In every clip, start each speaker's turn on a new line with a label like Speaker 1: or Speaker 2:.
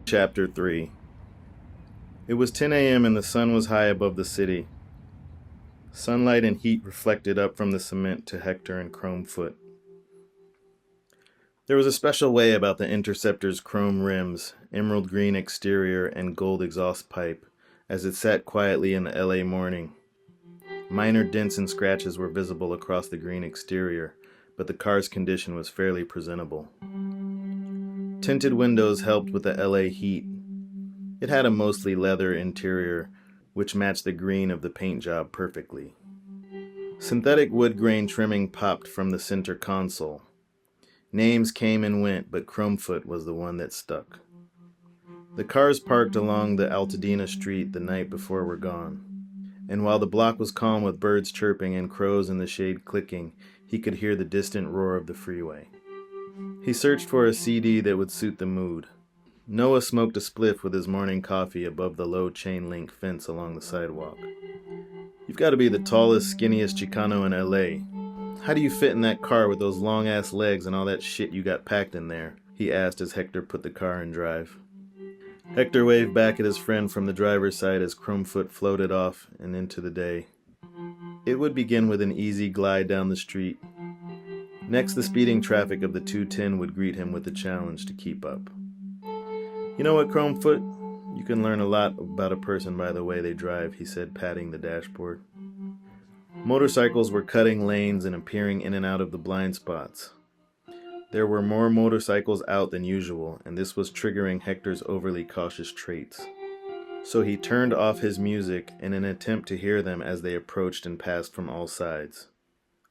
Speaker 1: Chapter 3. It was 10 a.m. and the sun was high above the city. Sunlight and heat reflected up from the cement to Hector and Chromefoot. There was a special way about the Interceptor's chrome rims, emerald green exterior, and gold exhaust pipe as it sat quietly in the LA morning. Minor dents and scratches were visible across the green exterior, but the car's condition was fairly presentable. Tinted windows helped with the LA heat. It had a mostly leather interior, which matched the green of the paint job perfectly. Synthetic wood grain trimming popped from the center console. Names came and went, but Chromefoot was the one that stuck. The cars parked along the Altadena street the night before were gone, and while the block was calm with birds chirping and crows in the shade clicking, he could hear the distant roar of the freeway. He searched for a CD that would suit the mood. Noah smoked a spliff with his morning coffee above the low chain-link fence along the sidewalk. "You've got to be the tallest, skinniest Chicano in LA. How do you fit in that car with those long-ass legs and all that shit you got packed in there?" he asked as Hector put the car in drive. Hector waved back at his friend from the driver's side as Chromefoot floated off and into the day. It would begin with an easy glide down the street. Next, the speeding traffic of the 210 would greet him with the challenge to keep up. "You know what, Chromefoot? You can learn a lot about a person by the way they drive," he said, patting the dashboard. Motorcycles were cutting lanes and appearing in and out of the blind spots. There were more motorcycles out than usual, and this was triggering Hector's overly cautious traits. So he turned off his music in an attempt to hear them as they approached and passed from all sides.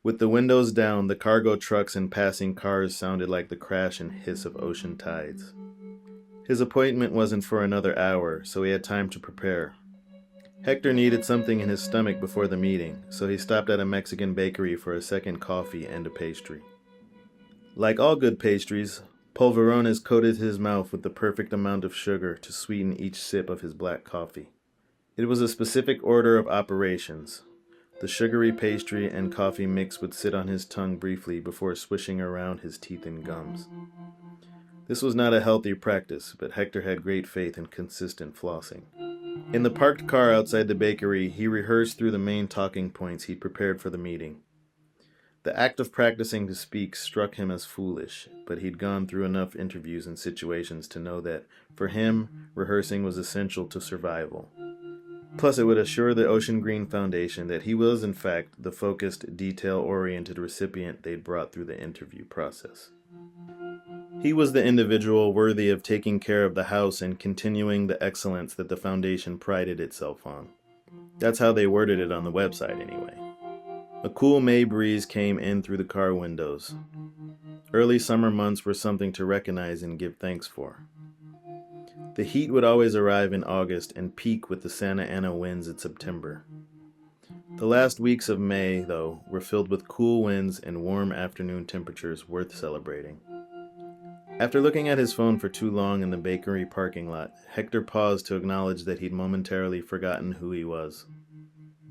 Speaker 1: With the windows down, the cargo trucks and passing cars sounded like the crash and hiss of ocean tides. His appointment wasn't for another hour, so he had time to prepare. Hector needed something in his stomach before the meeting, so he stopped at a Mexican bakery for a second coffee and a pastry. Like all good pastries, Polverones coated his mouth with the perfect amount of sugar to sweeten each sip of his black coffee. It was a specific order of operations. The sugary pastry and coffee mix would sit on his tongue briefly before swishing around his teeth and gums. This was not a healthy practice, but Hector had great faith in consistent flossing. In the parked car outside the bakery, he rehearsed through the main talking points he'd prepared for the meeting. The act of practicing to speak struck him as foolish, but he'd gone through enough interviews and situations to know that, for him, rehearsing was essential to survival. Plus, it would assure the Ocean Green Foundation that he was, in fact, the focused, detail-oriented recipient they'd brought through the interview process. He was the individual worthy of taking care of the house and continuing the excellence that the foundation prided itself on. That's how they worded it on the website, anyway. A cool May breeze came in through the car windows. Early summer months were something to recognize and give thanks for. The heat would always arrive in August and peak with the Santa Ana winds in September. The last weeks of May, though, were filled with cool winds and warm afternoon temperatures worth celebrating. After looking at his phone for too long in the bakery parking lot, Hector paused to acknowledge that he'd momentarily forgotten who he was.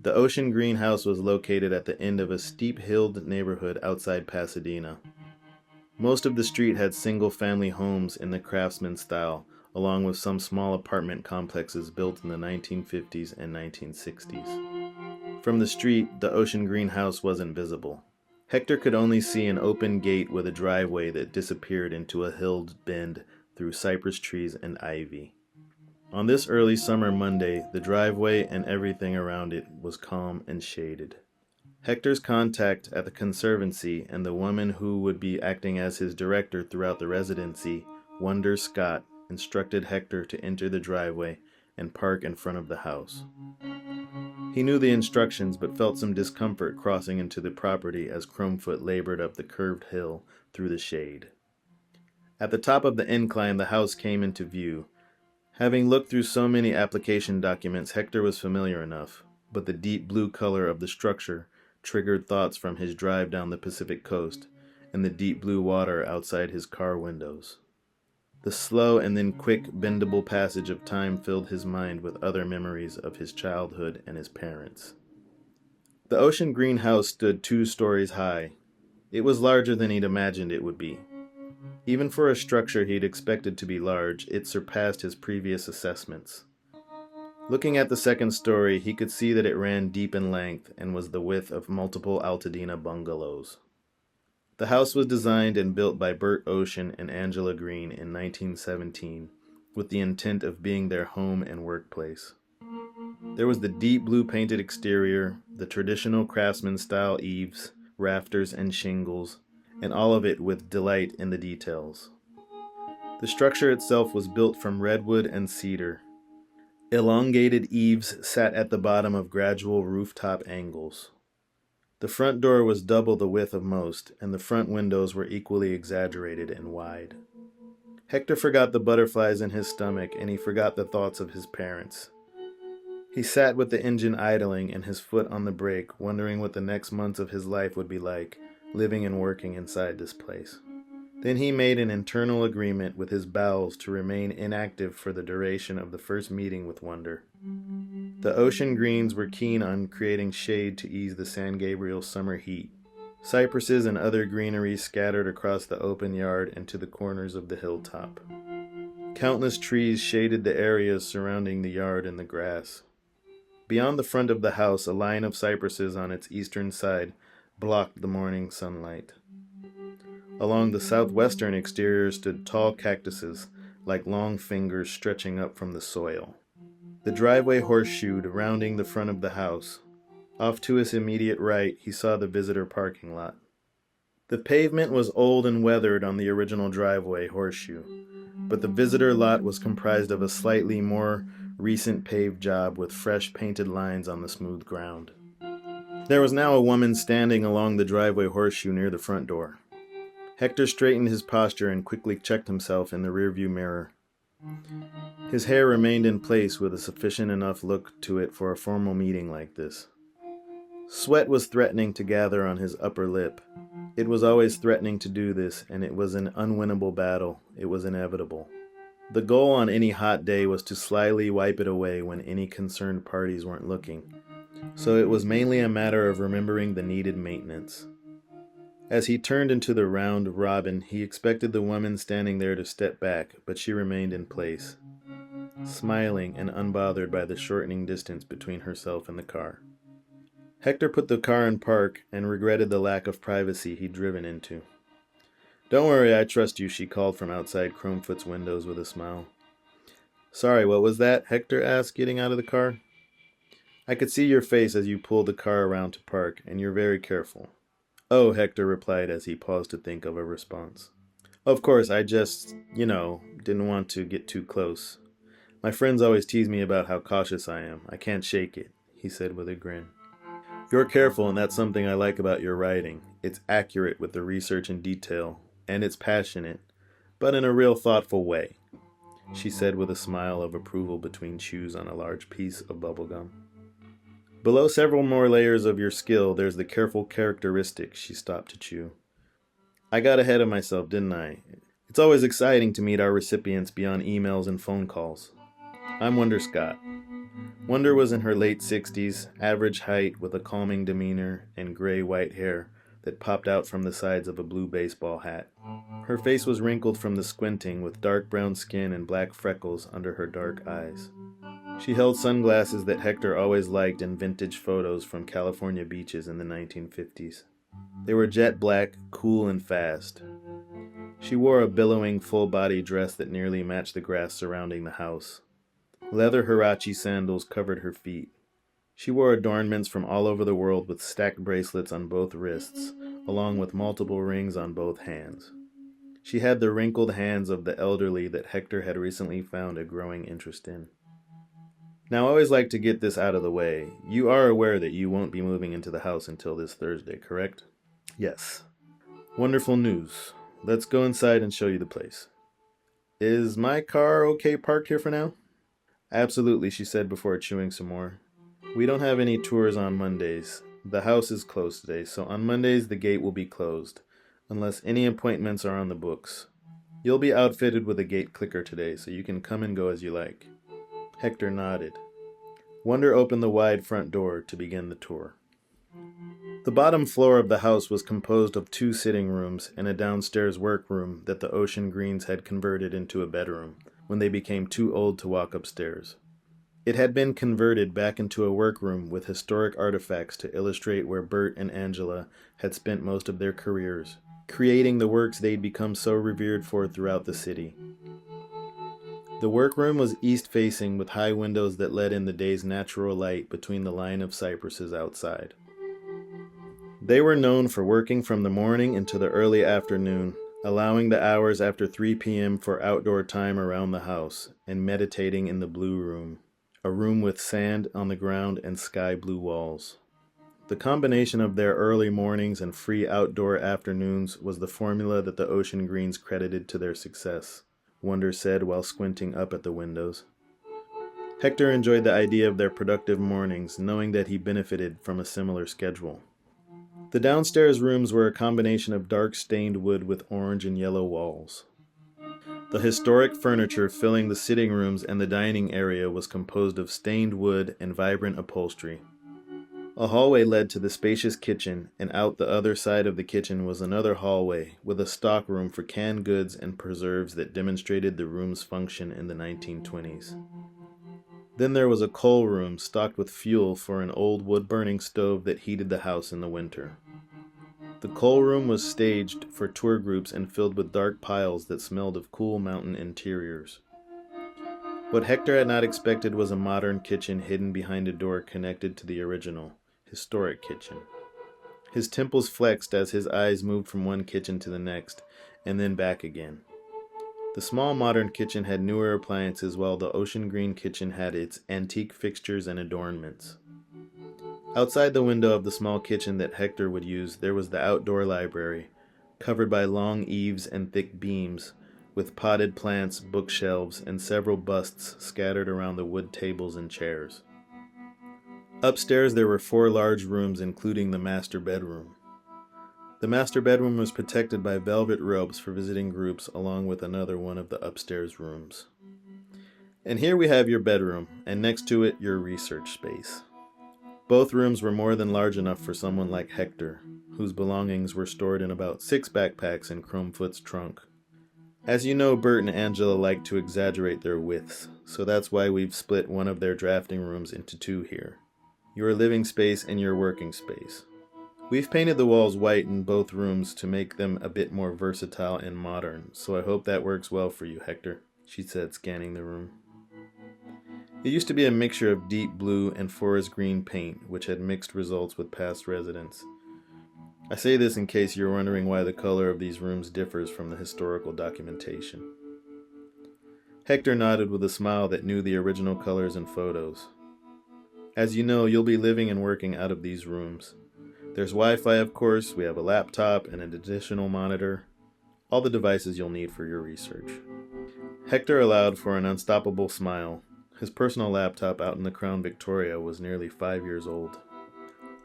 Speaker 1: The Ocean Green house was located at the end of a steep-hilled neighborhood outside Pasadena. Most of the street had single-family homes in the craftsman style, along with some small apartment complexes built in the 1950s and 1960s. From the street, the Ocean Green house wasn't visible. Hector could only see an open gate with a driveway that disappeared into a hilled bend through cypress trees and ivy. On this early summer Monday, the driveway and everything around it was calm and shaded. Hector's contact at the Conservancy and the woman who would be acting as his director throughout the residency, Wonder Scott, instructed Hector to enter the driveway and park in front of the house. He knew the instructions but felt some discomfort crossing into the property as Chromefoot labored up the curved hill through the shade. At the top of the incline, the house came into view. Having looked through so many application documents, Hector was familiar enough, but the deep blue color of the structure triggered thoughts from his drive down the Pacific coast and the deep blue water outside his car windows. The slow and then quick, bendable passage of time filled his mind with other memories of his childhood and his parents. The Ocean Green house stood 2 stories high. It was larger than he'd imagined it would be. Even for a structure he'd expected to be large, it surpassed his previous assessments. Looking at the second story, he could see that it ran deep in length and was the width of multiple Altadena bungalows. The house was designed and built by Bert Ocean and Angela Green in 1917, with the intent of being their home and workplace. There was the deep blue painted exterior, the traditional craftsman-style eaves, rafters, and shingles, and all of it with delight in the details. The structure itself was built from redwood and cedar. Elongated eaves sat at the bottom of gradual rooftop angles. The front door was double the width of most, and the front windows were equally exaggerated and wide. Hector forgot the butterflies in his stomach, and he forgot the thoughts of his parents. He sat with the engine idling and his foot on the brake, wondering what the next months of his life would be like, living and working inside this place. Then he made an internal agreement with his bowels to remain inactive for the duration of the first meeting with Wonder. The Ocean Greens were keen on creating shade to ease the San Gabriel summer heat. Cypresses and other greenery scattered across the open yard and to the corners of the hilltop. Countless trees shaded the areas surrounding the yard and the grass. Beyond the front of the house, a line of cypresses on its eastern side blocked the morning sunlight. Along the southwestern exterior stood tall cactuses, like long fingers stretching up from the soil. The driveway horseshoed, rounding the front of the house. Off to his immediate right, he saw the visitor parking lot. The pavement was old and weathered on the original driveway horseshoe, but the visitor lot was comprised of a slightly more recent paved job with fresh painted lines on the smooth ground. There was now a woman standing along the driveway horseshoe near the front door. Hector straightened his posture and quickly checked himself in the rearview mirror. His hair remained in place with a sufficient enough look to it for a formal meeting like this. Sweat was threatening to gather on his upper lip. It was always threatening to do this, and it was an unwinnable battle. It was inevitable. The goal on any hot day was to slyly wipe it away when any concerned parties weren't looking, so it was mainly a matter of remembering the needed maintenance. As he turned into the round robin, he expected the woman standing there to step back, but she remained in place, smiling and unbothered by the shortening distance between herself and the car. Hector put the car in park and regretted the lack of privacy he'd driven into. "Don't worry, I trust you," she called from outside Chromefoot's windows with a smile. "Sorry, what was that?" Hector asked, getting out of the car. "I could see your face as you pulled the car around to park, and you're very careful." "Oh," Hector replied as he paused to think of a response. "Of course, I just, didn't want to get too close. My friends always tease me about how cautious I am. I can't shake it," he said with a grin. "You're careful, and that's something I like about your writing. It's accurate with the research and detail, and it's passionate, but in a real thoughtful way," she said with a smile of approval between chews on a large piece of bubblegum. "Below several more layers of your skill, there's the careful characteristics," she stopped to chew. "I got ahead of myself, didn't I? It's always exciting to meet our recipients beyond emails and phone calls. I'm Wonder Scott." Wonder was in her late 60s, average height with a calming demeanor and gray-white hair that popped out from the sides of a blue baseball hat. Her face was wrinkled from the squinting, with dark brown skin and black freckles under her dark eyes. She held sunglasses that Hector always liked in vintage photos from California beaches in the 1950s. They were jet black, cool and fast. She wore a billowing full-body dress that nearly matched the grass surrounding the house. Leather Huarache sandals covered her feet. She wore adornments from all over the world with stacked bracelets on both wrists, along with multiple rings on both hands. She had the wrinkled hands of the elderly that Hector had recently found a growing interest in. "Now, I always like to get this out of the way. You are aware that you won't be moving into the house until this Thursday, correct?" "Yes." "Wonderful news. Let's go inside and show you the place." "Is my car okay parked here for now?" "Absolutely," she said before chewing some more. "We don't have any tours on Mondays. The house is closed today, so on Mondays the gate will be closed, unless any appointments are on the books. You'll be outfitted with a gate clicker today, so you can come and go as you like." Hector nodded. Wonder opened the wide front door to begin the tour. The bottom floor of the house was composed of 2 sitting rooms and a downstairs workroom that the Ocean Greens had converted into a bedroom when they became too old to walk upstairs. It had been converted back into a workroom with historic artifacts to illustrate where Bert and Angela had spent most of their careers, creating the works they'd become so revered for throughout the city. The workroom was east-facing with high windows that let in the day's natural light between the line of cypresses outside. They were known for working from the morning into the early afternoon, allowing the hours after 3 p.m. for outdoor time around the house, and meditating in the blue room, a room with sand on the ground and sky blue walls. The combination of their early mornings and free outdoor afternoons was the formula that the Ocean Greens credited to their success, Wonder said while squinting up at the windows. Hector enjoyed the idea of their productive mornings, knowing that he benefited from a similar schedule. The downstairs rooms were a combination of dark stained wood with orange and yellow walls. The historic furniture filling the sitting rooms and the dining area was composed of stained wood and vibrant upholstery. A hallway led to the spacious kitchen, and out the other side of the kitchen was another hallway with a stockroom for canned goods and preserves that demonstrated the room's function in the 1920s. Then there was a coal room stocked with fuel for an old wood-burning stove that heated the house in the winter. The coal room was staged for tour groups and filled with dark piles that smelled of cool mountain interiors. What Hector had not expected was a modern kitchen hidden behind a door connected to the original, historic kitchen. His temples flexed as his eyes moved from one kitchen to the next, and then back again. The small modern kitchen had newer appliances while the Ocean Green kitchen had its antique fixtures and adornments. Outside the window of the small kitchen that Hector would use, there was the outdoor library, covered by long eaves and thick beams, with potted plants, bookshelves, and several busts scattered around the wood tables and chairs. Upstairs there were 4 large rooms, including the master bedroom. The master bedroom was protected by velvet ropes for visiting groups, along with another one of the upstairs rooms. And here we have your bedroom, and next to it, your research space. Both rooms were more than large enough for someone like Hector, whose belongings were stored in about 6 backpacks in Chromefoot's trunk. As you know, Bert and Angela like to exaggerate their widths, so that's why we've split one of their drafting rooms into 2 here. Your living space and your working space. We've painted the walls white in both rooms to make them a bit more versatile and modern, so I hope that works well for you, Hector, she said, scanning the room. It used to be a mixture of deep blue and forest green paint, which had mixed results with past residents. I say this in case you're wondering why the color of these rooms differs from the historical documentation. Hector nodded with a smile that knew the original colors and photos. As you know, you'll be living and working out of these rooms. There's Wi-Fi, of course, we have a laptop and an additional monitor, all the devices you'll need for your research. Hector allowed for an unstoppable smile. His personal laptop out in the Crown Victoria was nearly 5 years old.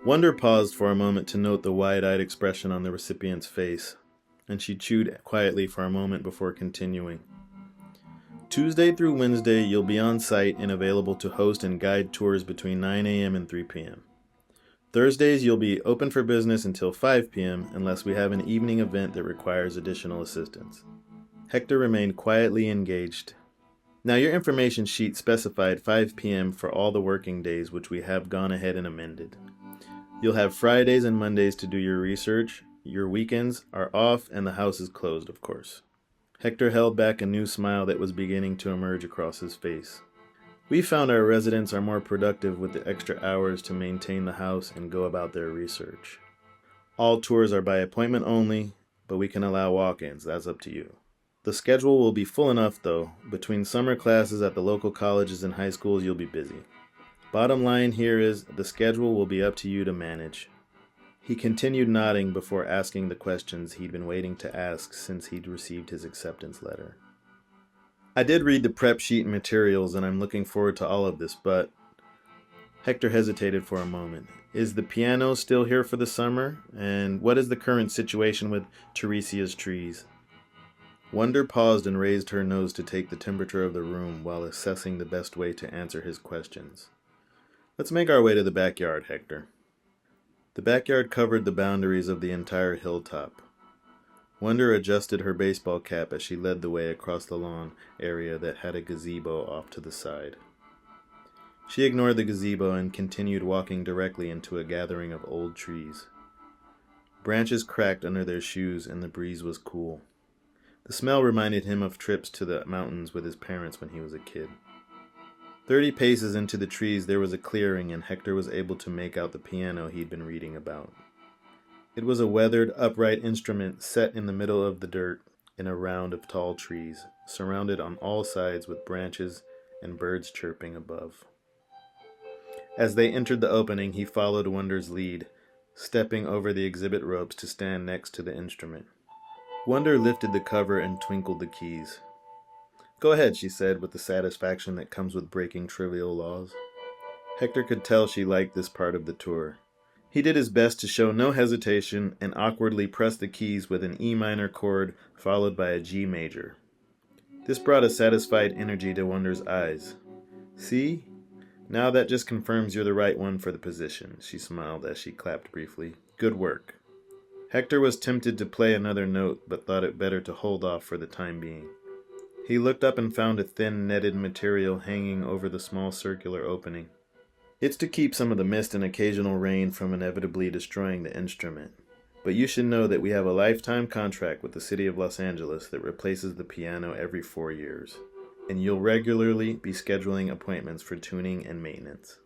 Speaker 1: Wonder paused for a moment to note the wide-eyed expression on the recipient's face, and she chewed quietly for a moment before continuing. Tuesday through Wednesday, you'll be on site and available to host and guide tours between 9 a.m. and 3 p.m. Thursdays, you'll be open for business until 5 p.m. unless we have an evening event that requires additional assistance. Hector remained quietly engaged. Now, your information sheet specified 5 p.m. for all the working days, which we have gone ahead and amended. You'll have Fridays and Mondays to do your research. Your weekends are off and the house is closed, of course. Hector held back a new smile that was beginning to emerge across his face. We found our residents are more productive with the extra hours to maintain the house and go about their research. All tours are by appointment only, but we can allow walk-ins. That's up to you. The schedule will be full enough, though. Between summer classes at the local colleges and high schools, you'll be busy. Bottom line here is, the schedule will be up to you to manage. He continued nodding before asking the questions he'd been waiting to ask since he'd received his acceptance letter. I did read the prep sheet and materials, and I'm looking forward to all of this, but... Hector hesitated for a moment. Is the piano still here for the summer? And what is the current situation with Teresia's trees? Wonder paused and raised her nose to take the temperature of the room while assessing the best way to answer his questions. Let's make our way to the backyard, Hector. The backyard covered the boundaries of the entire hilltop. Wonder adjusted her baseball cap as she led the way across the lawn area that had a gazebo off to the side. She ignored the gazebo and continued walking directly into a gathering of old trees. Branches cracked under their shoes and the breeze was cool. The smell reminded him of trips to the mountains with his parents when he was a kid. 30 paces into the trees there was a clearing and Hector was able to make out the piano he'd been reading about. It was a weathered, upright instrument set in the middle of the dirt in a round of tall trees, surrounded on all sides with branches and birds chirping above. As they entered the opening, he followed Wonder's lead, stepping over the exhibit ropes to stand next to the instrument. Wonder lifted the cover and twinkled the keys. "Go ahead," she said with the satisfaction that comes with breaking trivial laws. Hector could tell she liked this part of the tour. He did his best to show no hesitation and awkwardly pressed the keys with an E minor chord followed by a G major. This brought a satisfied energy to Wonder's eyes. "See? Now that just confirms you're the right one for the position," she smiled as she clapped briefly. "Good work." Hector was tempted to play another note, but thought it better to hold off for the time being. He looked up and found a thin netted material hanging over the small circular opening. "It's to keep some of the mist and occasional rain from inevitably destroying the instrument. But you should know that we have a lifetime contract with the city of Los Angeles that replaces the piano every 4 years. And you'll regularly be scheduling appointments for tuning and maintenance."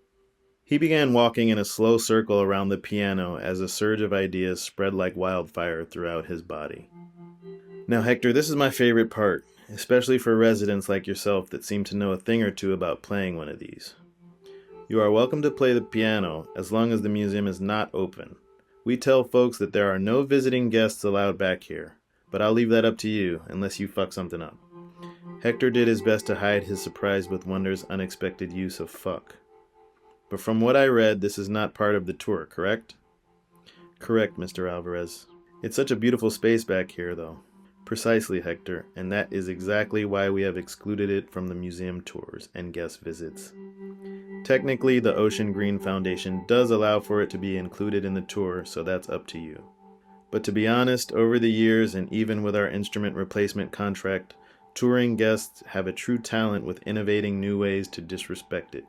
Speaker 1: He began walking in a slow circle around the piano as a surge of ideas spread like wildfire throughout his body. "Now, Hector, this is my favorite part, especially for residents like yourself that seem to know a thing or two about playing one of these. You are welcome to play the piano as long as the museum is not open. We tell folks that there are no visiting guests allowed back here, but I'll leave that up to you unless you fuck something up." Hector did his best to hide his surprise with Wonder's unexpected use of fuck. "But from what I read, this is not part of the tour, correct?" "Correct, Mr. Alvarez. It's such a beautiful space back here, though." "Precisely, Hector, and that is exactly why we have excluded it from the museum tours and guest visits. Technically, the Ocean Green Foundation does allow for it to be included in the tour, so that's up to you. But to be honest, over the years, and even with our instrument replacement contract, touring guests have a true talent with innovating new ways to disrespect it.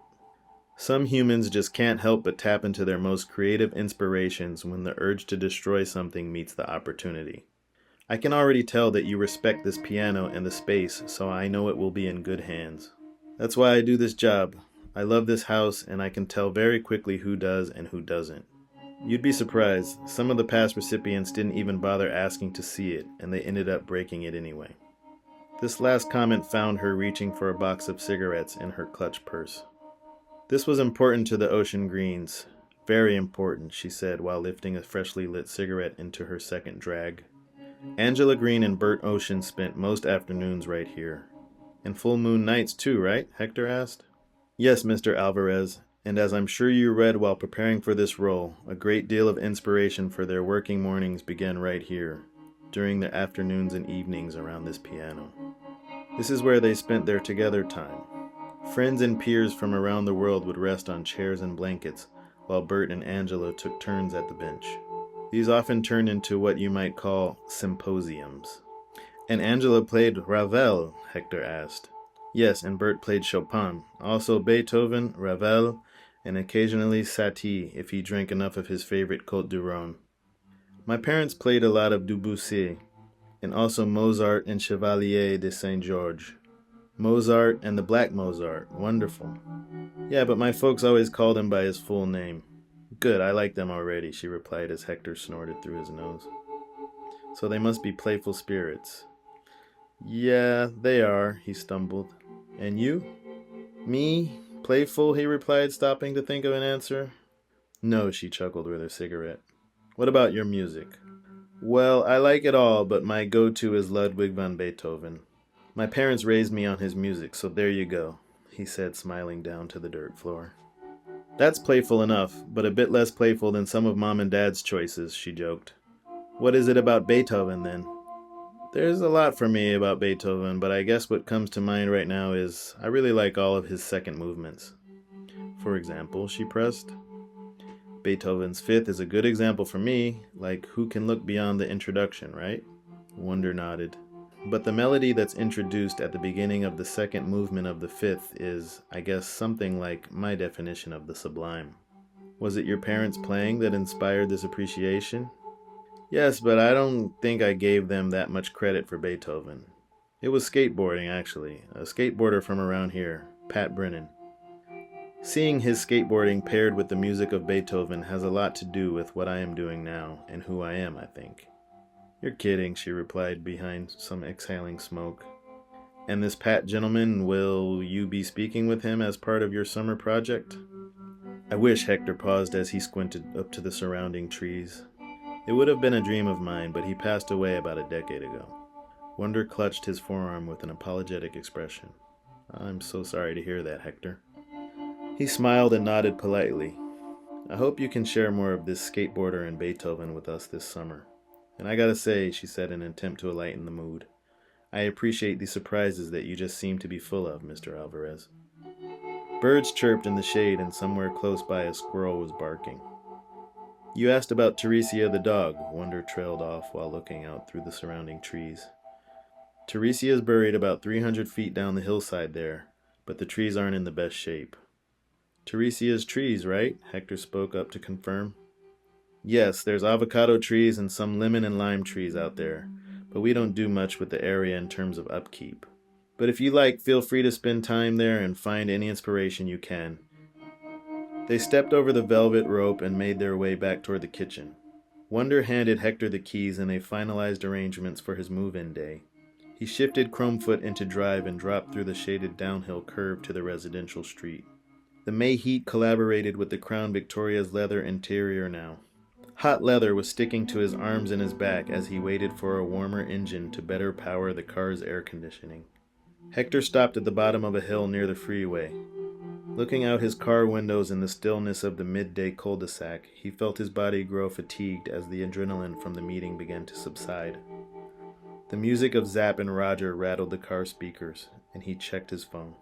Speaker 1: Some humans just can't help but tap into their most creative inspirations when the urge to destroy something meets the opportunity. I can already tell that you respect this piano and the space, so I know it will be in good hands. That's why I do this job. I love this house, and I can tell very quickly who does and who doesn't. You'd be surprised, some of the past recipients didn't even bother asking to see it, and they ended up breaking it anyway." This last comment found her reaching for a box of cigarettes in her clutch purse. "This was important to the Ocean Greens. Very important," she said while lifting a freshly lit cigarette into her second drag. "Angela Green and Bert Ocean spent most afternoons right here." "And full moon nights too, right?" Hector asked. "Yes, Mr. Alvarez, and as I'm sure you read while preparing for this role, a great deal of inspiration for their working mornings began right here, during their afternoons and evenings around this piano. This is where they spent their together time. Friends and peers from around the world would rest on chairs and blankets, while Bert and Angela took turns at the bench. These often turned into what you might call symposiums." "And Angela played Ravel?" Hector asked. "Yes, and Bert played Chopin, also Beethoven, Ravel, and occasionally Satie if he drank enough of his favorite Côte du Rhône. My parents played a lot of Debussy, and also Mozart and Chevalier de Saint-Georges. Mozart and the Black Mozart, wonderful. Yeah, but my folks always called him by his full name." "Good, I like them already," she replied as Hector snorted through his nose. "So they must be playful spirits." "Yeah, they are," he stumbled. "And you?" "Me? Playful?" he replied, stopping to think of an answer. "No," she chuckled with her cigarette. "What about your music?" "Well, I like it all, but my go-to is Ludwig van Beethoven. My parents raised me on his music, so there you go," he said, smiling down to the dirt floor. "That's playful enough, but a bit less playful than some of Mom and Dad's choices," she joked. "What is it about Beethoven, then?" "There's a lot for me about Beethoven, but I guess what comes to mind right now is I really like all of his second movements." "For example," she pressed. Beethoven's Fifth is a good example for me, like who can look beyond the introduction, right? Wonder nodded. But the melody that's introduced at the beginning of the second movement of the Fifth is, I guess, something like my definition of the sublime. Was it your parents' playing that inspired this appreciation? Yes, but I don't think I gave them that much credit for Beethoven. It was skateboarding, actually. A skateboarder from around here, Pat Brennan. Seeing his skateboarding paired with the music of Beethoven has a lot to do with what I am doing now and who I am, I think. You're kidding, she replied behind some exhaling smoke. And this Pat gentleman, will you be speaking with him as part of your summer project? I wish. Hector paused as he squinted up to the surrounding trees. It would have been a dream of mine, but he passed away about a decade ago. Wonder clutched his forearm with an apologetic expression. I'm so sorry to hear that, Hector. He smiled and nodded politely. I hope you can share more of this skateboarder and Beethoven with us this summer. And I gotta say, she said in an attempt to lighten the mood, I appreciate the surprises that you just seem to be full of, Mr. Alvarez. Birds chirped in the shade, and somewhere close by a squirrel was barking. You asked about Teresia the dog, Wonder trailed off while looking out through the surrounding trees. Teresia is buried about 300 feet down the hillside there, but the trees aren't in the best shape. Teresia's trees, right? Hector spoke up to confirm. Yes, there's avocado trees and some lemon and lime trees out there, but we don't do much with the area in terms of upkeep. But if you like, feel free to spend time there and find any inspiration you can. They stepped over the velvet rope and made their way back toward the kitchen. Wonder handed Hector the keys and they finalized arrangements for his move-in day. He shifted Chromefoot into drive and dropped through the shaded downhill curve to the residential street. The May heat collaborated with the Crown Victoria's leather interior now. Hot leather was sticking to his arms and his back as he waited for a warmer engine to better power the car's air conditioning. Hector stopped at the bottom of a hill near the freeway. Looking out his car windows in the stillness of the midday cul-de-sac, he felt his body grow fatigued as the adrenaline from the meeting began to subside. The music of Zapp and Roger rattled the car speakers, and he checked his phone.